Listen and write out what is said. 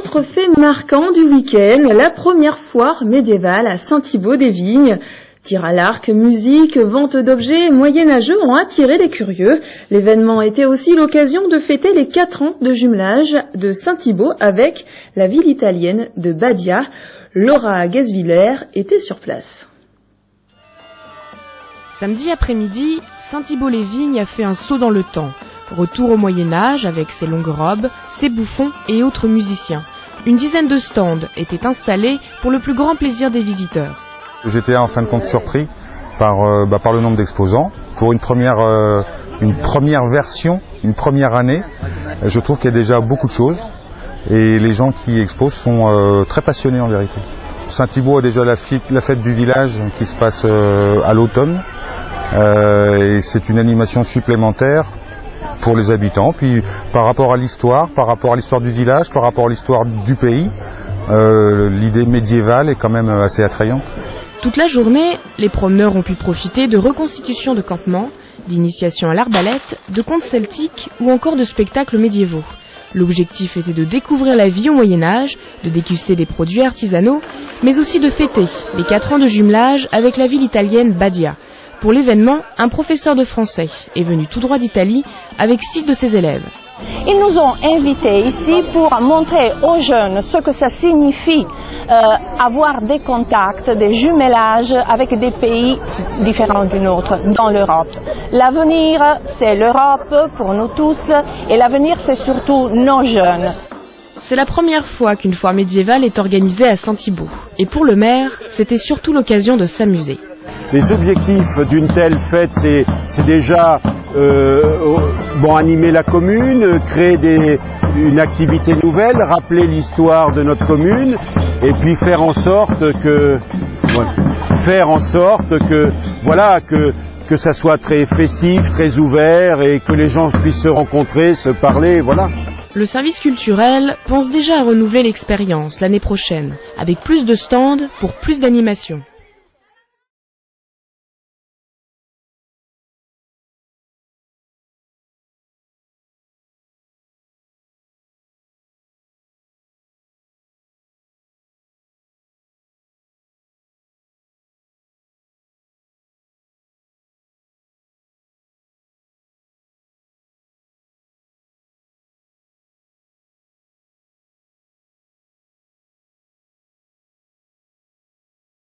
Autre fait marquant du week-end, la première foire médiévale à Saint-Thibault-des-Vignes. Tir à l'arc, musique, vente d'objets moyenâgeux ont attiré les curieux. L'événement était aussi l'occasion de fêter les 4 ans de jumelage de Saint-Thibault avec la ville italienne de Badia. Laura Guesviller était sur place. Samedi après-midi, Saint-Thibault-les-Vignes a fait un saut dans le temps. Retour au Moyen-Âge avec ses longues robes, ses bouffons et autres musiciens. Une dizaine de stands étaient installés pour le plus grand plaisir des visiteurs. J'étais en fin de compte surpris par le nombre d'exposants. Pour une première version, une première année, je trouve qu'il y a déjà beaucoup de choses et les gens qui exposent sont très passionnés en vérité. Saint-Thibault a déjà la fête du village qui se passe à l'automne et c'est une animation supplémentaire pour les habitants. Puis par rapport à l'histoire du village, par rapport à l'histoire du pays, l'idée médiévale est quand même assez attrayante. Toute la journée, les promeneurs ont pu profiter de reconstitutions de campements, d'initiations à l'arbalète, de contes celtiques ou encore de spectacles médiévaux. L'objectif était de découvrir la vie au Moyen-Âge, de déguster des produits artisanaux, mais aussi de fêter les 4 ans de jumelage avec la ville italienne Badia. Pour l'événement, un professeur de français est venu tout droit d'Italie avec 6 de ses élèves. Ils nous ont invités ici pour montrer aux jeunes ce que ça signifie avoir des contacts, des jumelages avec des pays différents du nôtre dans l'Europe. L'avenir, c'est l'Europe pour nous tous et l'avenir, c'est surtout nos jeunes. C'est la première fois qu'une foire médiévale est organisée à Saint-Thibault. Et pour le maire, c'était surtout l'occasion de s'amuser. Les objectifs d'une telle fête, c'est déjà animer la commune, créer une activité nouvelle, rappeler l'histoire de notre commune, et puis faire en sorte que ça soit très festif, très ouvert, et que les gens puissent se rencontrer, se parler, voilà. Le service culturel pense déjà à renouveler l'expérience l'année prochaine, avec plus de stands pour plus d'animation.